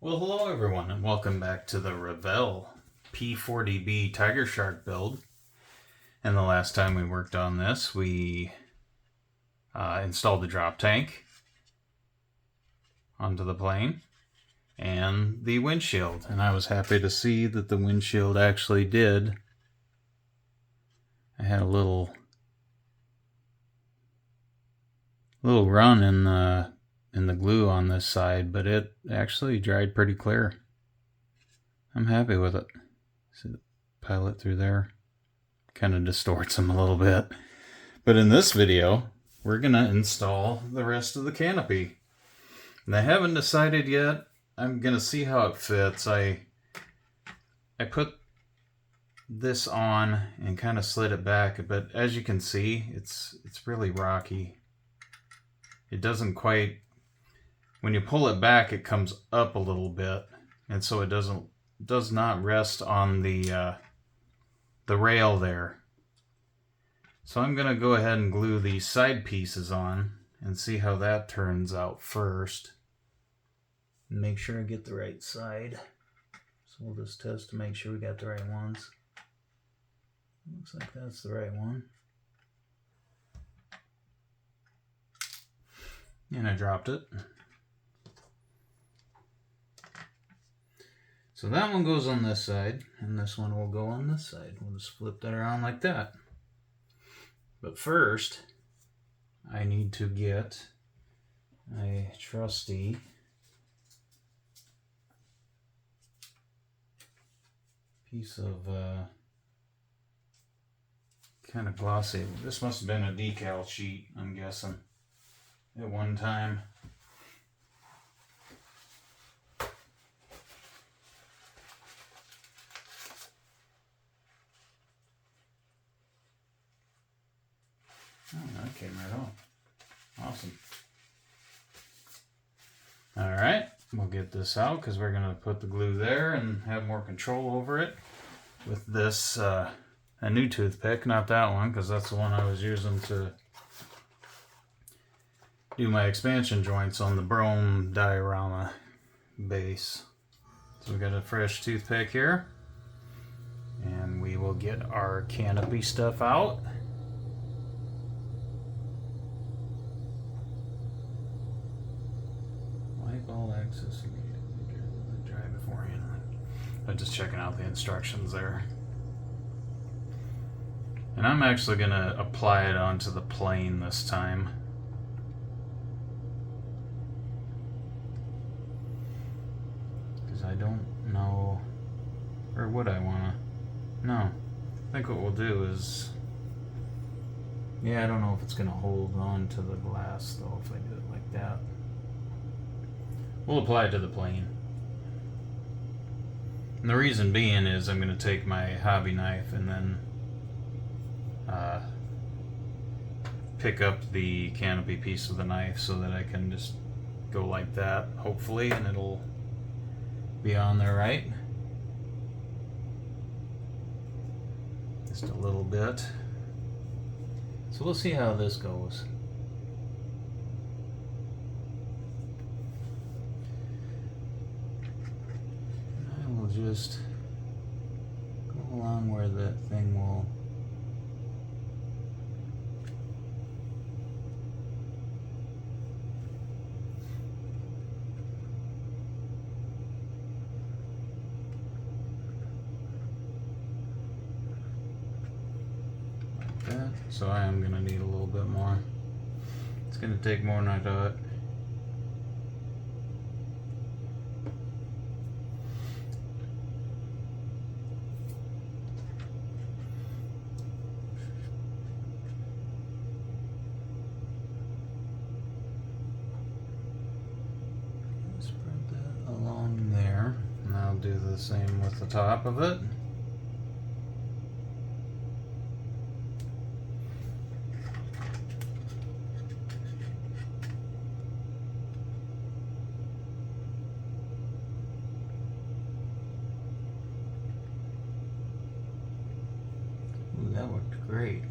Well, hello everyone, and welcome back to the Revell P-40B Tiger Shark build. And the last time we worked on this, we installed the drop tank onto the plane and the windshield. And I was happy to see that the windshield actually did. I had a little run in the glue on this side, but it actually dried pretty clear. I'm happy with it. See the pilot through there? Kind of distorts them a little bit. But in this video, we're going to install the rest of the canopy. And I haven't decided yet. I'm going to see how it fits. I put this on and kind of slid it back, but as you can see, it's really rocky. It doesn't quite, when you pull it back, it comes up a little bit, and so it does not rest on the rail there. So I'm going to go ahead and glue these side pieces on and see how that turns out first. Make sure I get the right side. So we'll just test to make sure we got the right ones. Looks like that's the right one. And I dropped it. So that one goes on this side, and this one will go on this side. We'll just flip that around like that. But first, I need to get a trusty piece of kind of glossy. This must have been a decal sheet, I'm guessing, at one time. Oh, that came right off. Awesome. Alright, we'll get this out because we're going to put the glue there and have more control over it with this, a new toothpick, not that one, because that's the one I was using to do my expansion joints on the Brome diorama base. So we got a fresh toothpick here, and we will get our canopy stuff out. All access immediately dry beforehand. I'm just checking out the instructions there. And I'm actually going to apply it onto the plane this time. Because I don't know, or would I want to? No. I think what we'll do is, yeah, I don't know if it's going to hold on to the glass though if I do it like that. We'll apply it to the plane. And the reason being is I'm going to take my hobby knife and then pick up the canopy piece with the knife so that I can just go like that, hopefully, and it'll be on there right. Just a little bit. So we'll see how this goes. Just go along where that thing will like that. So I am going to need a little bit more. It's going to take more than I thought. Do the same with the top of it. Ooh, that worked great.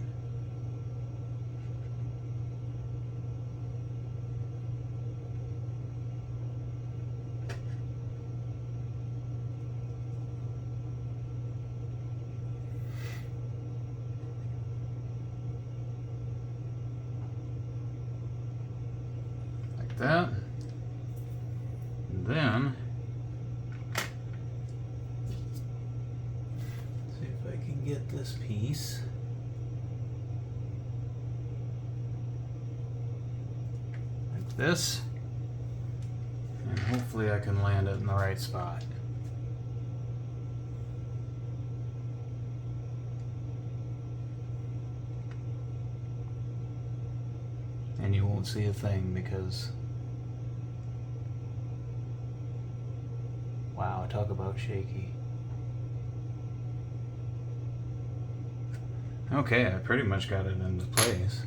that. And then, see if I can get this piece. Like this. And hopefully I can land it in the right spot. And you won't see a thing because, wow, talk about shaky. Okay, I pretty much got it into place.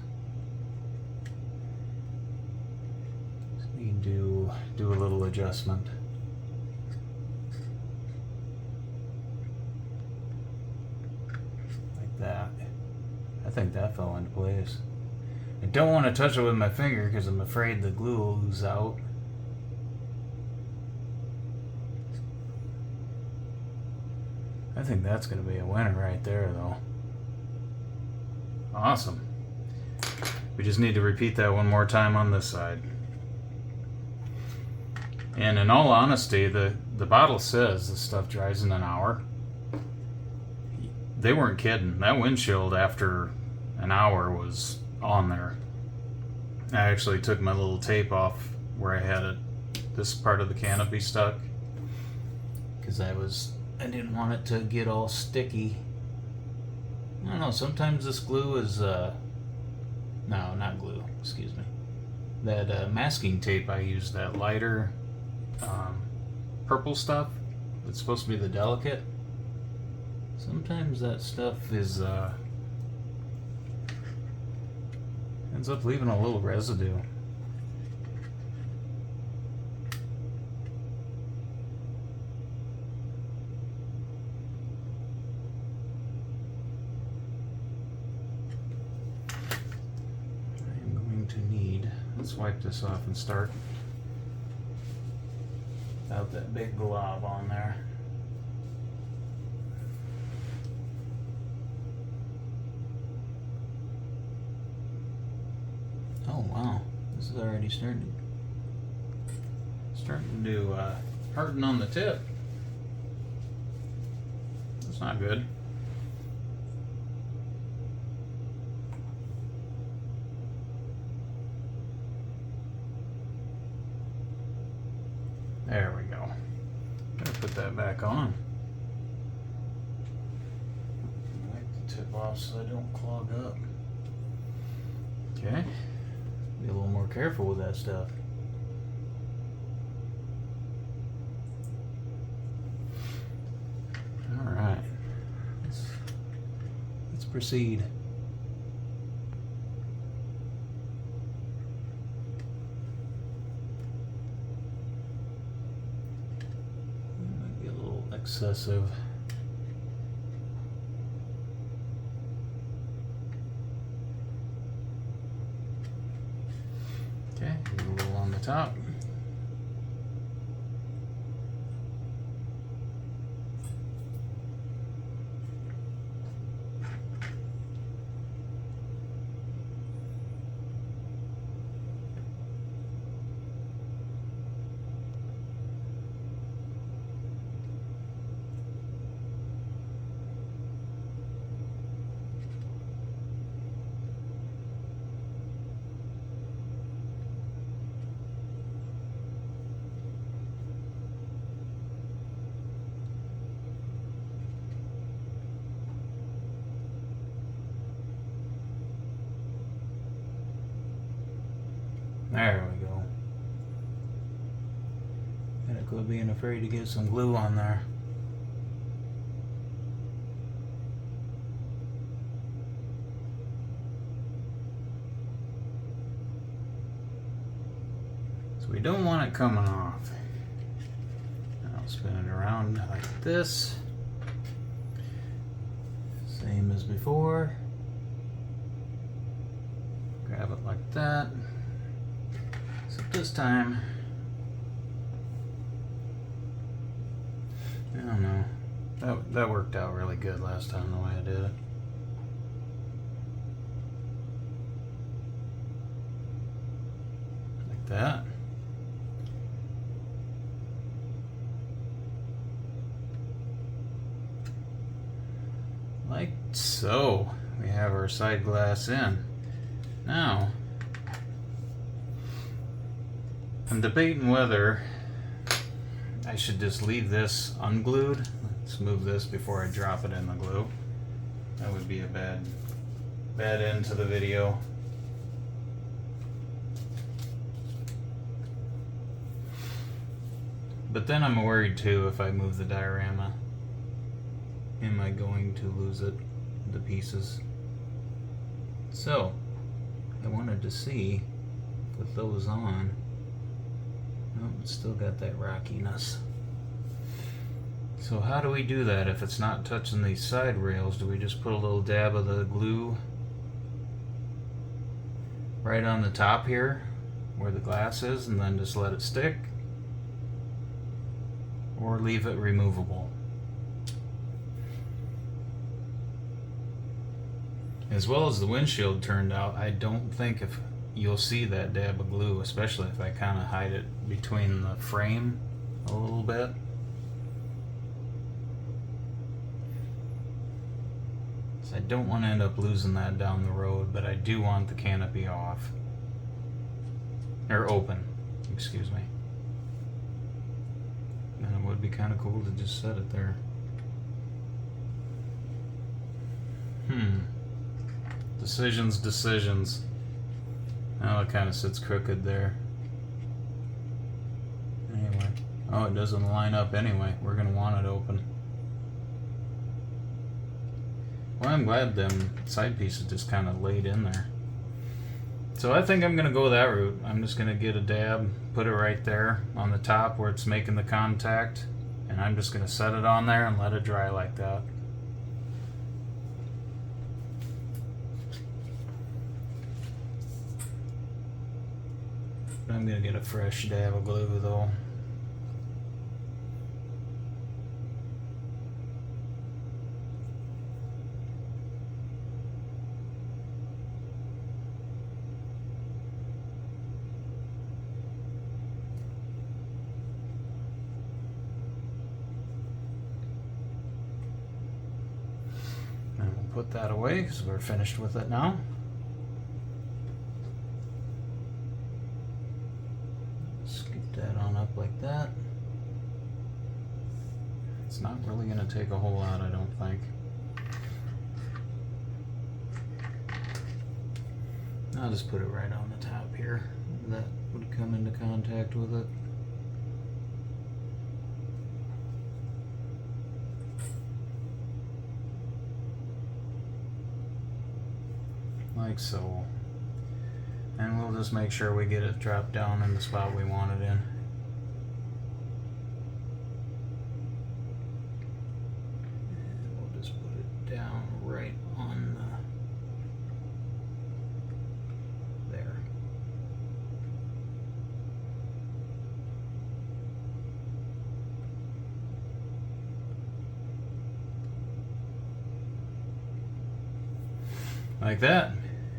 Just need to do a little adjustment. Like that. I think that fell into place. I don't want to touch it with my finger because I'm afraid the glue will ooze out. I think that's going to be a winner right there, though. Awesome. We just need to repeat that one more time on this side. And in all honesty, the bottle says this stuff dries in an hour. They weren't kidding. That windshield after an hour was on there. I actually took my little tape off where I had it, this part of the canopy stuck, because I didn't want it to get all sticky. I don't know, sometimes this glue is no, not glue, excuse me, that masking tape I used, that lighter purple stuff, it's supposed to be the delicate. Sometimes that stuff is ends up leaving a little residue. I'm going to need, let's wipe this off and start without that big glob on there. Oh wow, this is already starting to harden on the tip. That's not good. There we go. Gotta put that back on. Wipe the tip off so I don't clog up. Okay. Be a little more careful with that stuff. All right, let's proceed. Might be a little excessive. Okay, a little on the top. There we go. And it could being afraid to get some glue on there. So we don't want it coming off. I'll spin it around like this. Same as before. Grab it like that. Except this time, I don't know. That worked out really good last time the way I did it. Like that. Like so. We have our side glass in. Now, I'm debating whether I should just leave this unglued. Let's move this before I drop it in the glue. That would be a bad end to the video. But then I'm worried too, if I move the diorama, am I going to lose it, the pieces? So, I wanted to see, with those on, oh, it's still got that rockiness. So how do we do that if it's not touching these side rails? Do we just put a little dab of the glue right on the top here, where the glass is, and then just let it stick? Or leave it removable? As well as the windshield turned out, I don't think if you'll see that dab of glue, especially if I kind of hide it between the frame a little bit. So I don't want to end up losing that down the road, but I do want the canopy off. Or open, excuse me. And it would be kind of cool to just set it there. Decisions. Oh, it kind of sits crooked there. Anyway. Oh, it doesn't line up anyway. We're going to want it open. Well, I'm glad them side pieces just kind of laid in there. So I think I'm going to go that route. I'm just going to get a dab, put it right there on the top where it's making the contact, and I'm just going to set it on there and let it dry like that. I'm going to get a fresh dab of glue though. And we'll put that away because we're finished with it now. That on up like that. It's not really going to take a whole lot, I don't think. I'll just put it right on the top here. That would come into contact with it. Like so. And we'll just make sure we get it dropped down in the spot we want it in. And we'll just put it down right on there. Like that.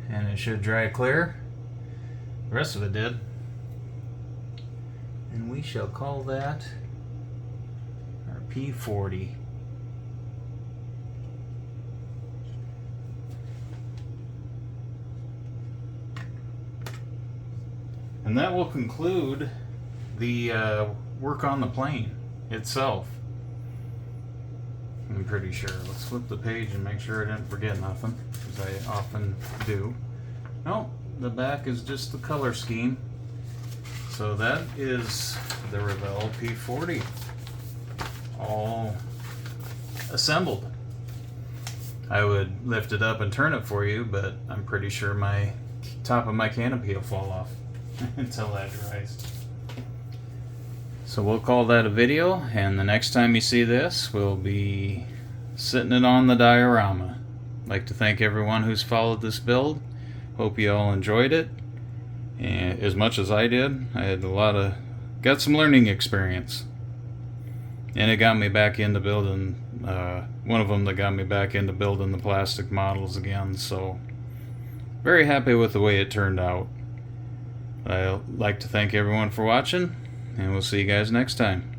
And it should dry clear. The rest of it did. And we shall call that our P-40. And that will conclude the work on the plane itself. I'm pretty sure. Let's flip the page and make sure I didn't forget nothing, because I often do. No, the back is just the color scheme. So that is the Revell P-40 all assembled. I would lift it up and turn it for you, but I'm pretty sure my top of my canopy will fall off until that dries. So we'll call that a video, and the next time you see this, we'll be sitting it on the diorama. I'd like to thank everyone who's followed this build. Hope you all enjoyed it, and as much as I did. I had got some learning experience, and it got me back into building. One of them that got me back into building the plastic models again. So very happy with the way it turned out. I'd like to thank everyone for watching, and we'll see you guys next time.